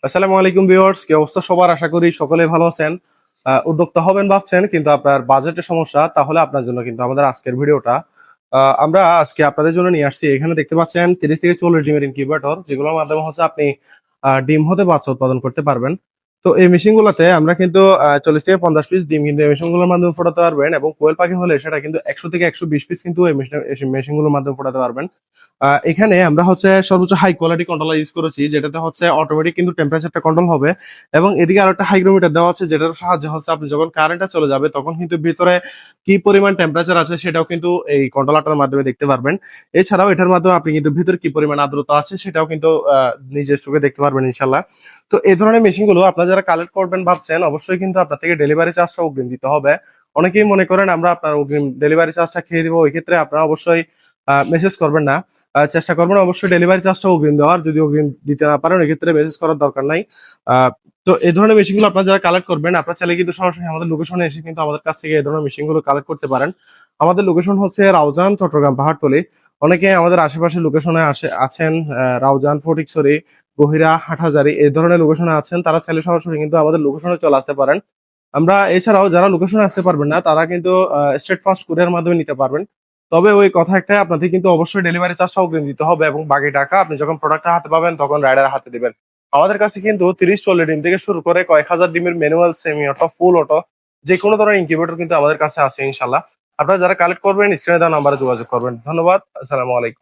আসসালামু আলাইকুম ভিউয়ার্স, কি অবস্থা সবার? আশা করি সকলে ভালো আছেন। উদ্যোক্তা হবেন ভাবছেন কিন্তু আপনার বাজেটের সমস্যা, তাহলে আপনার জন্য কিন্তু আমাদের আজকের ভিডিওটা। আমরা আজকে আপনাদের জন্য নিয়ে আসছি। এখানে দেখতে পাচ্ছেন 30 থেকে 40 ডিমের ইনকিউবেটর, যেগুলোর মাধ্যমে হচ্ছে আপনি ডিম হতে বাচ্চা উৎপাদন করতে পারবেন। তো এই মেশিন গুলোতে আমরা কিন্তু 40 থেকে 50 পিস ডিম কিন্তু এই মেশিন গুলোর মাধ্যমে ফোটাতে পারবেন, এবং কোয়েল পাখি হলে সেটা কিন্তু 100 থেকে 120 পিস কিন্তু এই মেশিন গুলোর মাধ্যমে ফোটাতে পারবেন। এখানে আমরা হচ্ছে সর্বোচ্চ হাই কোয়ালিটি কন্ট্রোলার ইউজ করেছি, যেটাতে হচ্ছে অটোমেটিক কিন্তু টেম্পারেচারটা কন্ট্রোল হবে। এবং এদিকে আরো একটা হাইগ্রোমিটার দেওয়া আছে, যেটার সাহায্যে হচ্ছে আপনি যখন কারেন্টটা চলে যাবে তখন কিন্তু ভিতরে কি পরিমাণ টেম্পারেচার আছে সেটাও কিন্তু এই কন্ট্রোলারটার মাধ্যমে দেখতে পারবেন। এছাড়াও এটার মাধ্যমে আপনি কিন্তু ভিতরে কি পরিমাণ আর্দ্রতা আছে সেটাও কিন্তু নিজের চোখে দেখতে পারবেন ইনশাল্লাহ। তো এই ধরনের মেশিনগুলো আপনারা যারা কালেক্ট করবেন ভাবছেন, অবশ্যই কিন্তু আপনার থেকে ডেলিভারি চার্জটা অগ্রিম দিতে হবে। অনেকেই মনে করেন আমরা আপনার অগ্রিম ডেলিভারি চার্জটা খেয়ে দিব, ওই ক্ষেত্রে আপনারা অবশ্যই মেসেজ করবেন না। চেষ্টা করবেন অবশ্যই ডেলিভারি চার্জটা অগ্রিম দেওয়ার। যদি অগ্রিম দিতে না পারেন, এক্ষেত্রে মেসেজ করার দরকার নাই। আহ, তো এই ধরনের মেশিনগুলো আপনারা যারা কালেক্ট করবেন, আপনারা চাইলে কিন্তু সরাসরি আমাদের লোকেশনে এসে কিন্তু আমাদের কাছ থেকে এই ধরনের মেশিনগুলো কালেক্ট করতে পারেন। আমাদের লোকেশন হচ্ছে রাউজান, চট্টগ্রাম, পাহাড়তলী। অনেকে আমাদের আশেপাশে লোকেশনে আছেন, রাউজান, ফটিকছড়ি, গহিরা, হাটহাজারী এই ধরনের লোকেশনে আছেন, তারা চাইলে সরাসরি কিন্তু আমাদের লোকেশনে চলে আসতে পারেন। আমরা এছাড়াও যারা লোকেশনে আসতে পারবেন না, তারা কিন্তু স্ট্রেট ফাস্ট কুরিয়ার মাধ্যমে নিতে পারবেন। তবে ওই কথা একটাই, আপনাদের কিন্তু অবশ্যই ডেলিভারি চার্জটা অগ্রিম দিতে হবে, এবং বাকি টাকা আপনি যখন প্রোডাক্টটা হাতে পাবেন তখন রাইডার হাতে দিবেন। আমাদের কাছে কিন্তু 30-40 ডিম থেকে শুরু করে কয়েক হাজার ডিমের ম্যানুয়াল, সেমি অটো, ফুল অটো যে কোনো ধরনের ইনকিউবেটর কিন্তু আমাদের কাছে আছে ইনশাল্লাহ। আপনারা যারা কালেক্ট করবেন স্ক্রিনে দেওয়া নাম্বারে যোগাযোগ করবেন। ধন্যবাদ। আসসালামু আলাইকুম।